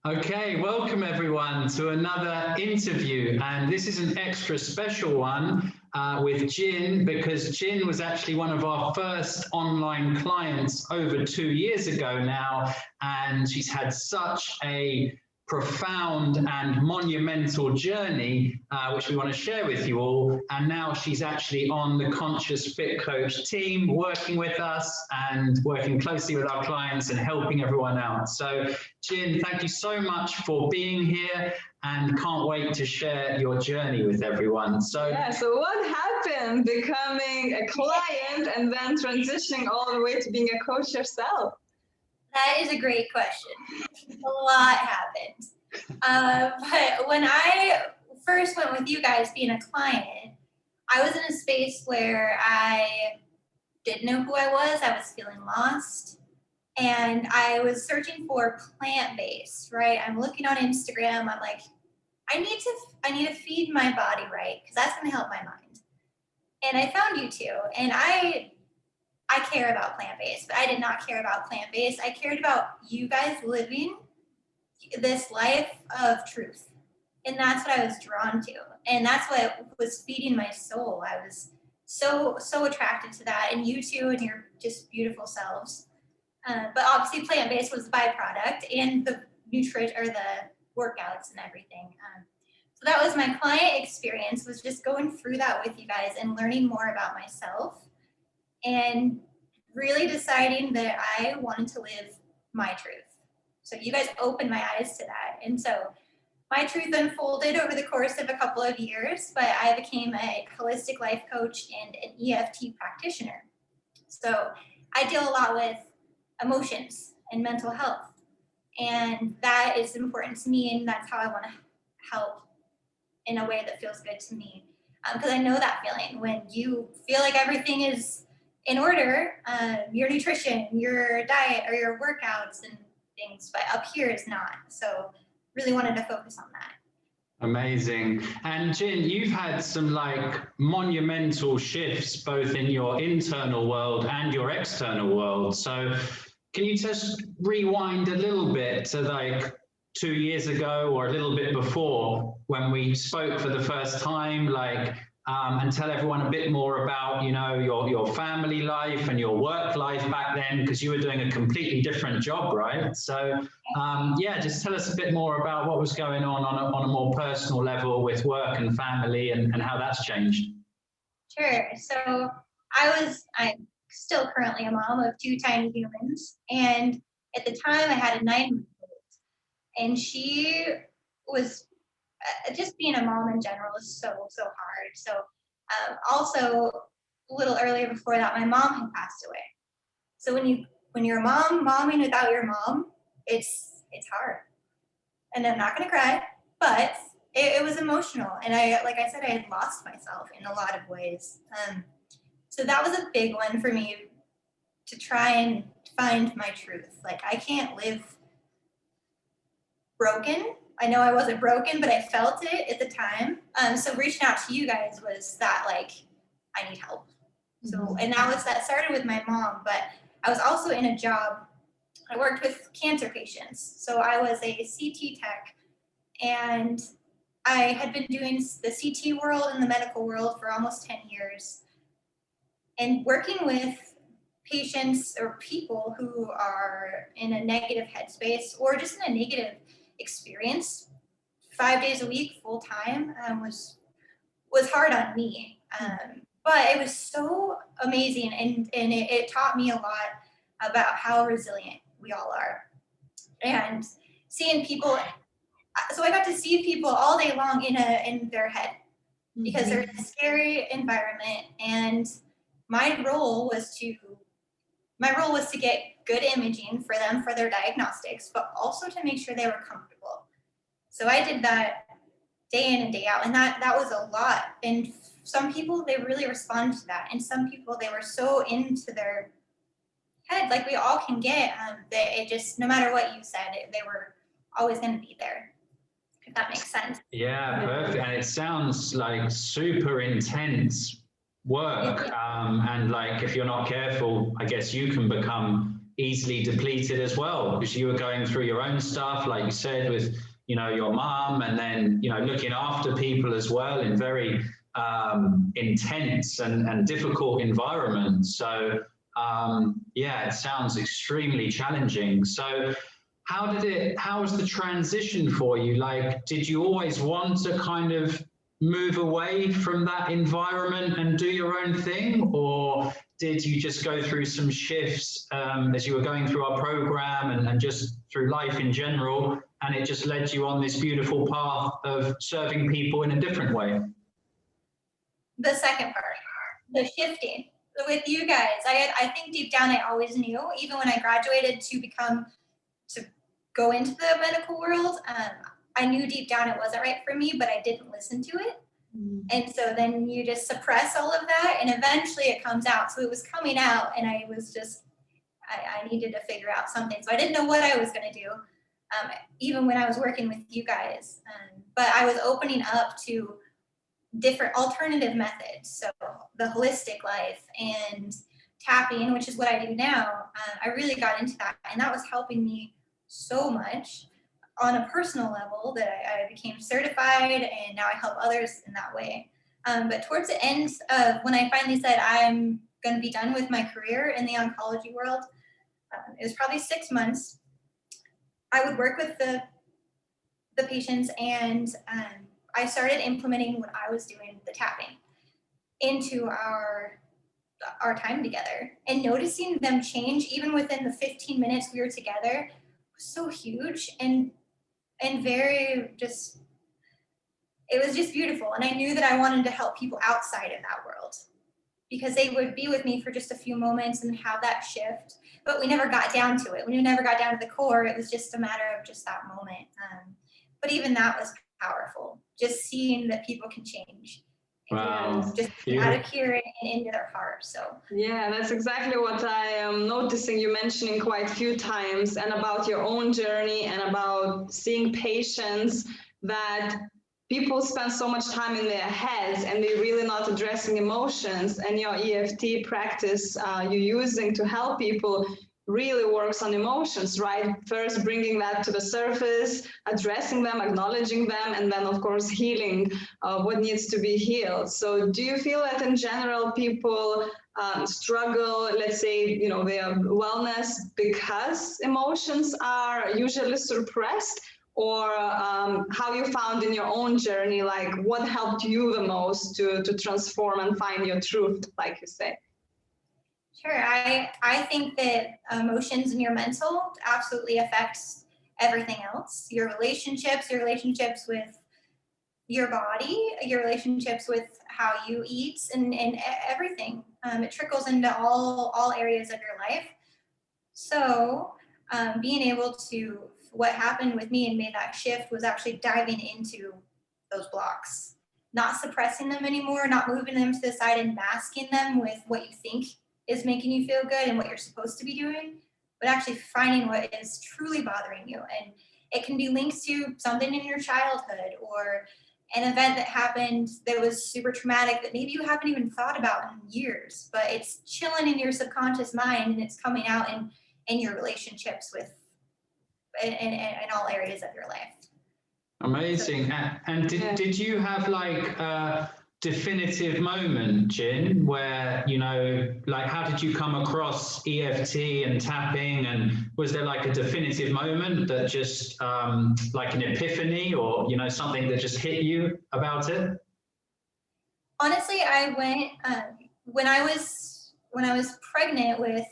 Okay, welcome everyone to another interview, and this is an extra special one with Jin, because Jin was actually one of our first online clients over 2 years ago now, and she's had such a profound and monumental journey, which we want to share with you all. And now she's actually on the Conscious Fit Coach team, working with us and working closely with our clients and helping everyone out. So Jin, thank you so much for being here, and can't wait to share your journey with everyone. So what happened becoming a client and then transitioning all the way to being a coach yourself? That is a great question. A lot happened. But when I first went with you guys being a client, I was in a space where I didn't know who I was feeling lost, and I was searching for plant-based, right? I'm looking on Instagram, I'm like, I need to feed my body right, because that's gonna help my mind. And I found you two, and I care about plant-based, but I did not care about plant-based. I cared about you guys living this life of truth. And that's what I was drawn to. And that's what was feeding my soul. I was so attracted to that, and you two and your just beautiful selves. But obviously plant-based was the byproduct, and the nutrition or the workouts and everything. So that was my client experience, was just going through that with you guys and learning more about myself, and really deciding that I wanted to live my truth. So you guys opened my eyes to that. And so my truth unfolded over the course of a couple of years, but I became a holistic life coach and an EFT practitioner. So I deal a lot with emotions and mental health. And that is important to me, and that's how I want to help in a way that feels good to me. Because I know that feeling when you feel like everything is in order, your nutrition, your diet, or your workouts and things, but up here is not. So really wanted to focus on that. amazing. And Jin, you've had some like monumental shifts both in your internal world and your external world. So can you just rewind a little bit to like 2 years ago or a little bit before when we spoke for the first time, like, and tell everyone a bit more about, you know, your family life and your work life back then, because you were doing a completely different job, right? So yeah, just tell us a bit more about what was going on a more personal level with work and family, and how that's changed. Sure. So I'm still currently a mom of 2 tiny humans, and at the time I had a 9-month-old, and she was just being a mom in general is so hard. So also a little earlier before that, my mom had passed away. So when you're a mom, momming without your mom, it's hard. And I'm not gonna cry, but it was emotional. And like I said, I had lost myself in a lot of ways. So that was a big one for me, to try and find my truth. Like, I can't live broken. I know I wasn't broken, but I felt it at the time. So reaching out to you guys was that, like, I need help. So, and that started with my mom, but I was also in a job. I worked with cancer patients. So I was a CT tech, and I had been doing the CT world and the medical world for almost 10 years. And working with patients or people who are in a negative headspace or just in a negative experience 5 days a week full time was hard on me, but it was so amazing, and it taught me a lot about how resilient we all are, and seeing people. So I got to see people all day long in their head, because they're in a scary environment, and my role was to get good imaging for them for their diagnostics, but also to make sure they were comfortable. So I did that day in and day out, and that was a lot. And some people, they really responded to that, and some people, they were so into their head, like we all can get, that it just, no matter what you said, they were always going to be there, if that makes sense. Yeah, perfect. And it sounds like super intense work, and like if you're not careful, I guess you can become easily depleted as well, because you were going through your own stuff, like you said, with, you know, your mum, and then, you know, looking after people as well in very intense and difficult environments. So yeah, it sounds extremely challenging. So how was the transition for you? Like, did you always want to kind of move away from that environment and do your own thing, or did you just go through some shifts as you were going through our program and just through life in general, and it just led you on this beautiful path of serving people in a different way? The second part, the shifting. With you guys, I think deep down I always knew, even when I graduated to go into the medical world, I knew deep down it wasn't right for me, but I didn't listen to it. And so then you just suppress all of that, and eventually it comes out. So it was coming out, and I was just, I needed to figure out something. So I didn't know what I was going to do, even when I was working with you guys. But I was opening up to different alternative methods. So the holistic life and tapping, which is what I do now. I really got into that, and that was helping me so much on a personal level that I became certified, and now I help others in that way. But towards the end of when I finally said I'm going to be done with my career in the oncology world, it was probably 6 months. I would work with the patients, and I started implementing what I was doing, the tapping, into our time together, and noticing them change even within the 15 minutes we were together was so huge and very just, it was just beautiful. And I knew that I wanted to help people outside of that world, because they would be with me for just a few moments and have that shift, but we never got down to it. We never got down to the core. It was just a matter of just that moment. But even that was powerful, just seeing that people can change. Wow. And just out of here and into their heart. So yeah, that's exactly what I am noticing you mentioning quite a few times, and about your own journey and about seeing patients, that people spend so much time in their heads and they're really not addressing emotions. And your EFT practice you're using to help people really works on emotions, right? First, bringing that to the surface, addressing them, acknowledging them, and then, of course, healing what needs to be healed. So do you feel that in general people struggle, let's say, you know, their wellness because emotions are usually suppressed? Or how you found in your own journey, like what helped you the most to transform and find your truth, like you say? Sure. I think that emotions and your mental absolutely affects everything else. Your relationships with your body, your relationships with how you eat, and everything. It trickles into all areas of your life. So being able to, what happened with me and made that shift was actually diving into those blocks, not suppressing them anymore, not moving them to the side and masking them with what you think is making you feel good and what you're supposed to be doing, but actually finding what is truly bothering you. And it can be linked to something in your childhood or an event that happened that was super traumatic that maybe you haven't even thought about in years, but it's chilling in your subconscious mind and it's coming out in your relationships with in all areas of your life. Amazing. And did you have like a definitive moment, Jin, where, you know, like how did you come across EFT and tapping, and was there like a definitive moment that just like an epiphany, or, you know, something that just hit you about it? Honestly, I went when I was pregnant with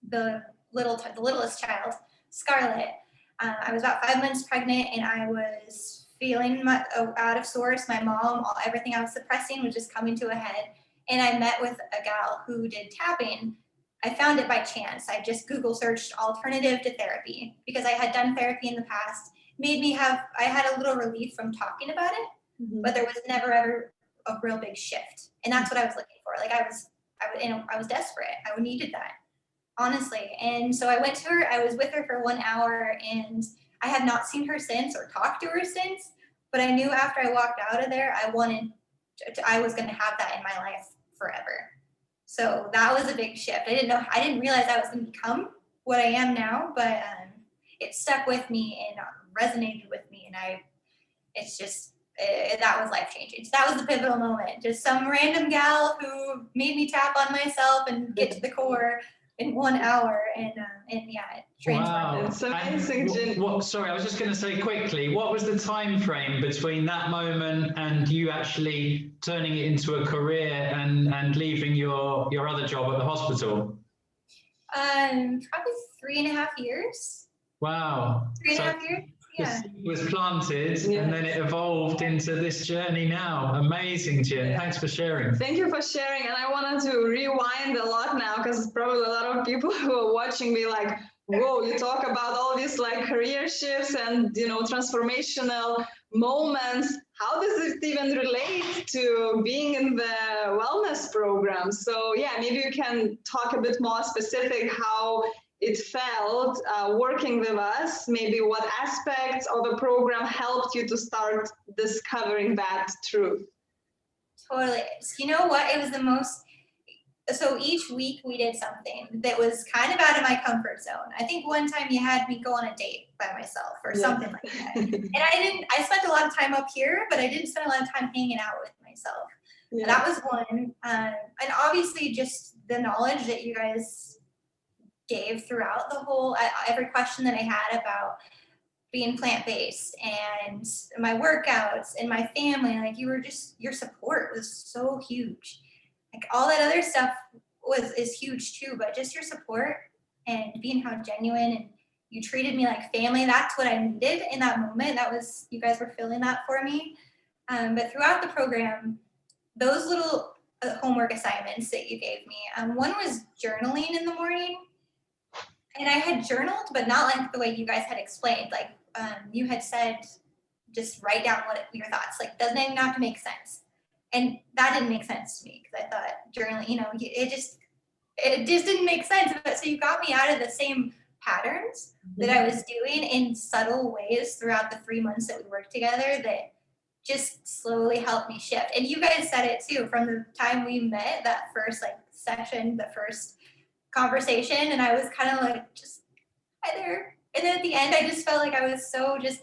the littlest child, Scarlett. I was about 5 months pregnant, and I was feeling out of sorts. My mom, everything I was suppressing was just coming to a head. And I met with a gal who did tapping. I found it by chance. I just Google searched alternative to therapy because I had done therapy in the past. I had a little relief from talking about it, but there was never ever a real big shift. And that's what I was looking for. Like I was desperate. I needed that, honestly. And so I went to her. I was with her for 1 hour, and I have not seen her since or talked to her since. But I knew after I walked out of there, I was going to have that in my life forever. So that was a big shift. I didn't realize I was going to become what I am now, but it stuck with me and resonated with me. And that was life changing. So that was the pivotal moment. Just some random gal who made me tap on myself and get to the core in 1 hour. And yeah, it transformed. Wow. It's amazing, Jen. Sorry, I was just going to say quickly, what was the time frame between that moment and you actually turning it into a career and leaving your other job at the hospital? Probably 3.5 years. Wow. 3.5 years. Yeah. It was planted and then it evolved into this journey now. Amazing, Jen. Thanks for sharing. Thank you for sharing. And I wanted to rewind a lot now, because probably a lot of people who are watching me like, whoa, you talk about all these like career shifts and, transformational moments. How does it even relate to being in the wellness program? So yeah, maybe you can talk a bit more specific how it felt working with us, maybe what aspects of the program helped you to start discovering that truth. Totally. You know what? It was the most, so each week we did something that was kind of out of my comfort zone. I think one time you had me go on a date by myself or something like that. And I spent a lot of time up here, but I didn't spend a lot of time hanging out with myself. Yeah. That was one. And obviously just the knowledge that you guys gave throughout the whole, every question that I had about being plant-based and my workouts and my family, like your support was so huge. Like all that other stuff is huge too, but just your support and being how genuine and you treated me like family, that's what I needed in that moment. That was, you guys were feeling that for me. But throughout the program, those little homework assignments that you gave me, one was journaling in the morning. And I had journaled, but not like the way you guys had explained. Like you had said, just write down your thoughts. Like, doesn't even have to make sense. And that didn't make sense to me because I thought journaling, it just didn't make sense. But so you got me out of the same patterns that I was doing in subtle ways throughout the 3 months that we worked together that just slowly helped me shift. And you guys said it too, from the time we met, that first session, the first conversation, and I was kind of like, just hi there. And then at the end, I just felt like I was so just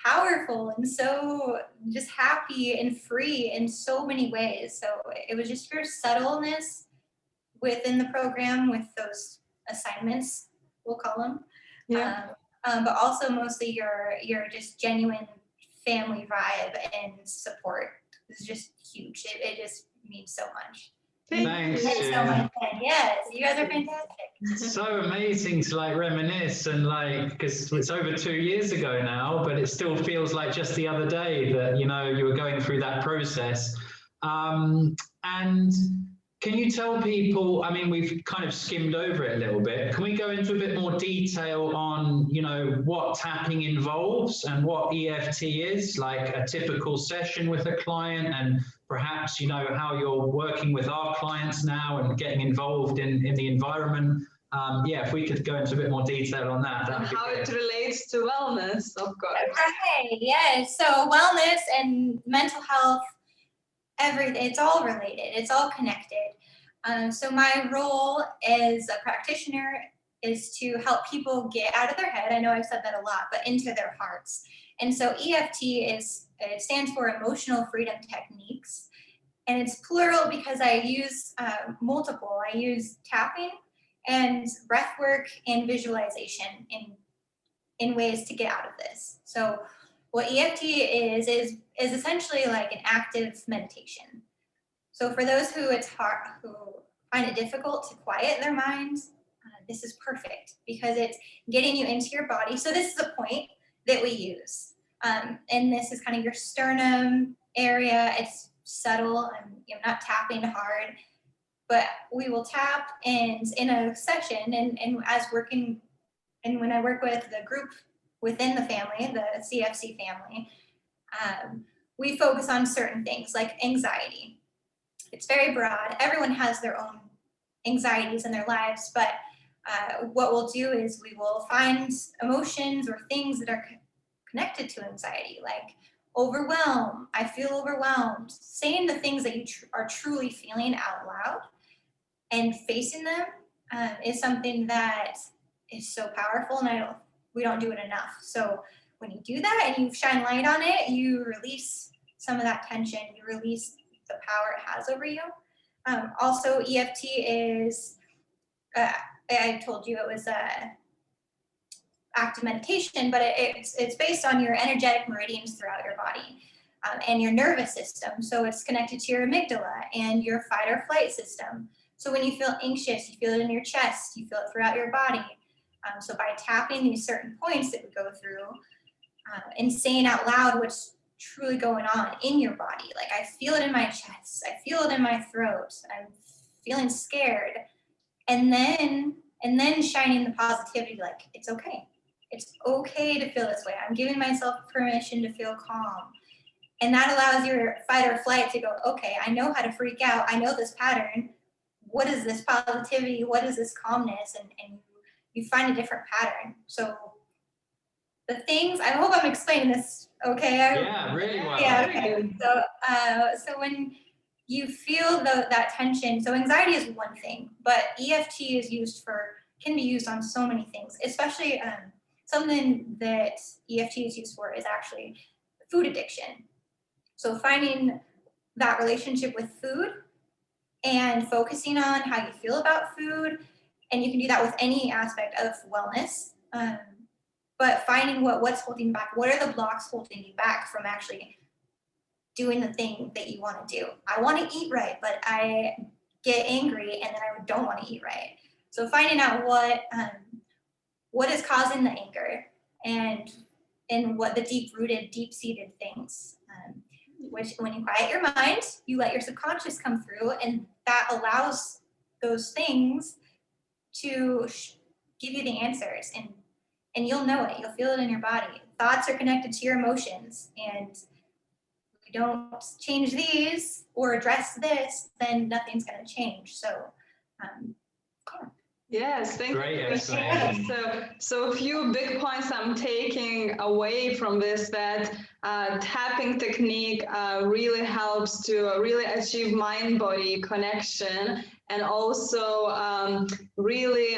powerful and so just happy and free in so many ways. So it was just your subtleness within the program with those assignments, we'll call them. Yeah. But also mostly your just genuine family vibe and support is just huge. It just means so much. Thanks, Jen. So much fun. Yes, you guys are fantastic. It's so amazing to reminisce and because it's over 2 years ago now, but it still feels like just the other day that you were going through that process. And can you tell people, I mean, we've kind of skimmed over it a little bit. Can we go into a bit more detail on, what tapping involves and what EFT is, like a typical session with a client, and perhaps, how you're working with our clients now and getting involved in the environment? If we could go into a bit more detail on that. And how it relates to wellness, of course. Okay, yeah. So wellness and mental health, everything, it's all related. It's all connected. So my role as a practitioner is to help people get out of their head. I know I've said that a lot, but into their hearts. And so EFT it stands for Emotional Freedom Techniques. And it's plural because I use multiple. I use tapping and breath work and visualization in ways to get out of this. So what EFT is essentially like an active meditation. So for those who find it difficult to quiet their minds, this is perfect because it's getting you into your body. So this is a point that we use. And this is kind of your sternum area. It's subtle and not tapping hard, but we will tap and in a session and as working, and when I work with the group within the family, the CFC family, we focus on certain things like anxiety. It's very broad. Everyone has their own anxieties in their lives, but what we'll do is we will find emotions or things that are connected to anxiety, like overwhelm. I feel overwhelmed. Saying the things that you are truly feeling out loud and facing them is something that is so powerful, and we don't do it enough. So when you do that and you shine light on it, you release some of that tension, you release the power it has over you. Also, EFT is, I told you it was active meditation, but it's based on your energetic meridians throughout your body and your nervous system. So it's connected to your amygdala and your fight or flight system. So when you feel anxious, you feel it in your chest, you feel it throughout your body. So by tapping these certain points that we go through and saying out loud what's truly going on in your body, like I feel it in my chest, I feel it in my throat, I'm feeling scared, and then shining the positivity, like it's okay to feel this way, I'm giving myself permission to feel calm. And that allows your fight or flight to go, okay, I know how to freak out, I know this pattern, what is this positivity, what is this calmness, and you find a different pattern. So the things, I hope I'm explaining this okay. Yeah, really well. Yeah, okay. So when you feel that tension, so anxiety is one thing, but EFT can be used on so many things, especially something that EFT is used for is actually food addiction. So finding that relationship with food and focusing on how you feel about food, and you can do that with any aspect of wellness. But finding what's holding you back, what are the blocks holding you back from actually doing the thing that you want to do. I want to eat right, but I get angry and then I don't want to eat right. So finding out what is causing the anger and what the deep-rooted, deep-seated things, which when you quiet your mind, you let your subconscious come through, and that allows those things to give you the answers, and you'll know it. You'll feel it in your body. Thoughts are connected to your emotions, and if we don't change these or address this, then nothing's going to change. So, Yes, thank you. Great explanation. So a few big points I'm taking away from this, that tapping technique really helps to really achieve mind-body connection, and also really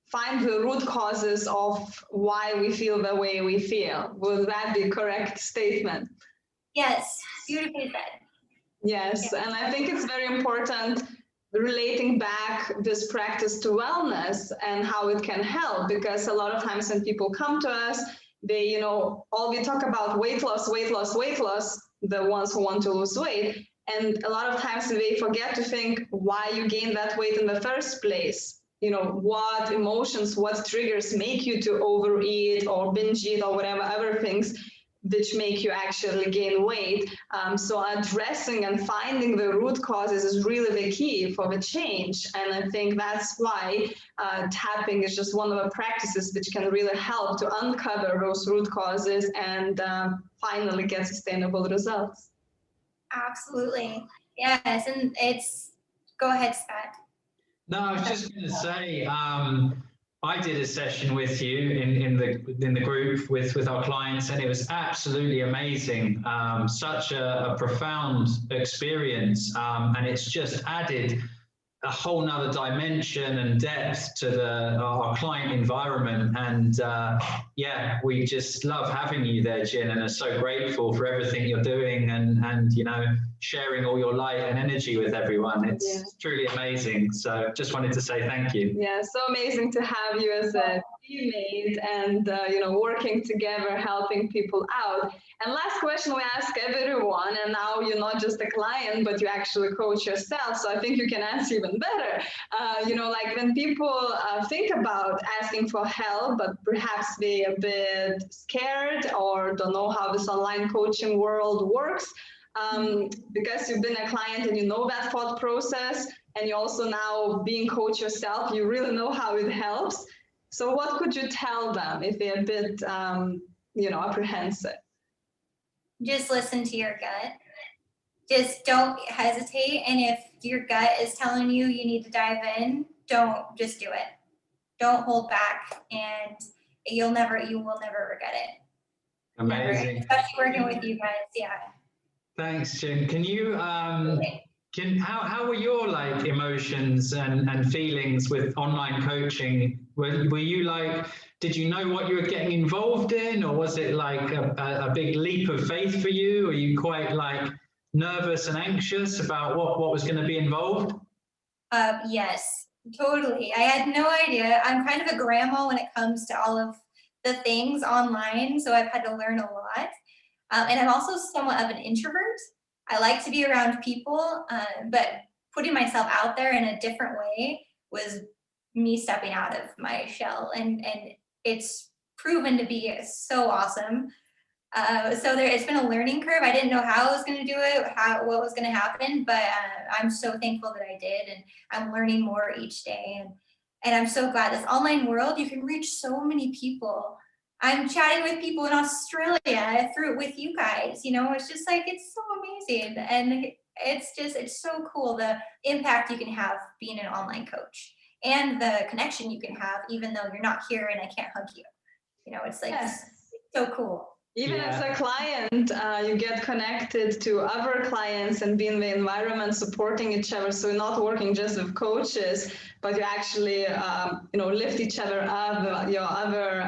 find the root causes of why we feel the way we feel. Would that be a correct statement? Yes, beautifully said. Yes, and I think it's very important relating back this practice to wellness and how it can help, because a lot of times when people come to us, they, all we talk about weight loss, the ones who want to lose weight. And a lot of times they forget to think why you gained that weight in the first place. What emotions, what triggers make you to overeat or binge eat or whatever other things which make you actually gain weight. So addressing and finding the root causes is really the key for the change. And I think that's why tapping is just one of the practices which can really help to uncover those root causes and finally get sustainable results. Absolutely. Yes, and go ahead, Scott. No, I was just going to say, I did a session with you in the group with our clients, and it was absolutely amazing. Such a profound experience, and it's just added a whole nother dimension and depth to our client environment. And yeah, we just love having you there, Jin, and are so grateful for everything you're doing and sharing all your light and energy with everyone. It's truly amazing. So just wanted to say thank you. Yeah, so amazing to have you as a teammate and working together, helping people out. And last question we ask everyone, and now you're not just a client, but you actually coach yourself, so I think you can answer even better. Like when people think about asking for help, but perhaps they're a bit scared or don't know how this online coaching world works, because you've been a client and you know that thought process, and you also now being coach yourself, you really know how it helps. So what could you tell them if they're a bit, apprehensive? Just listen to your gut. Just don't hesitate. And if your gut is telling you need to dive in, just do it. Don't hold back, and you will never regret it. Amazing. Never. Especially working with you guys. Yeah. Thanks, Jin. Can you How were your like emotions and feelings with online coaching? Were you like, did you know what you were getting involved in, or was it like a big leap of faith for you? Are you quite like nervous and anxious about what was going to be involved? Yes, totally. I had no idea. I'm kind of a grandma when it comes to all of the things online, so I've had to learn a lot. And I'm also somewhat of an introvert. I like to be around people, but putting myself out there in a different way was me stepping out of my shell, and it's proven to be so awesome. So it's been a learning curve. I didn't know how I was going to do it, what was going to happen, but I'm so thankful that I did, and I'm learning more each day. And I'm so glad this online world, you can reach so many people. I'm chatting with people in Australia with you guys. You know, it's just like, it's so amazing, and it's so cool the impact you can have being an online coach, and the connection you can have even though you're not here and I can't hug you. You know, it's like, Yes. it's so cool. Even as a client, you get connected to other clients and be in the environment supporting each other. So you're not working just with coaches, but you actually, lift each other up, your other,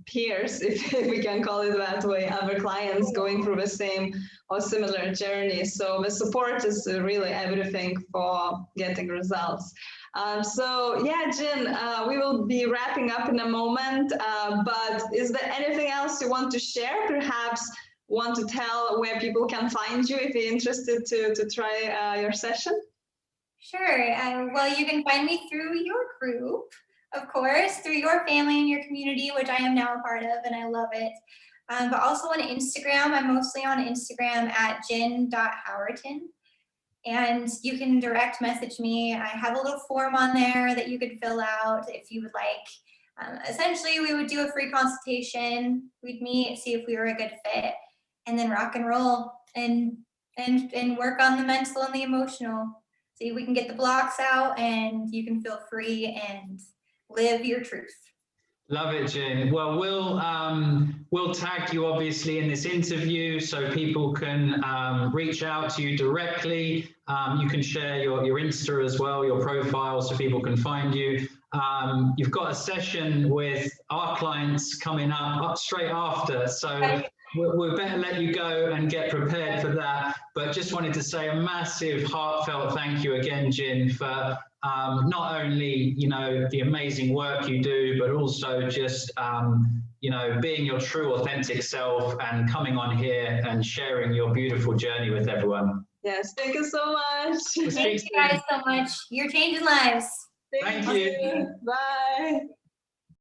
peers, if we can call it that way, other clients going through the same or similar journey. So the support is really everything for getting results. Jin, we will be wrapping up in a moment, but is there anything else you want to share? Perhaps want to tell where people can find you if you're interested to try your session? Sure. Well, you can find me through your group, of course, through your family and your community, which I am now a part of, and I love it. But also on Instagram. I'm mostly on Instagram at jen.howerton. And you can direct message me. I have a little form on there that you could fill out if you would like. Essentially, we would do a free consultation. We'd meet, see if we were a good fit, and then rock and roll and work on the mental and the emotional. See if we can get the blocks out, and you can feel free and live your truth. Love it, Jen. Well, we'll tag you obviously in this interview so people can reach out to you directly. You can share your Insta as well, your profile, so people can find you. You've got a session with our clients coming up straight after, so we'll better let you go and get prepared for that. But just wanted to say a massive heartfelt thank you again, Jen, for not only, the amazing work you do, but also just, being your true authentic self and coming on here and sharing your beautiful journey with everyone. Yes, thank you so much. Thank you guys so much. You're changing lives. Thank you. Bye.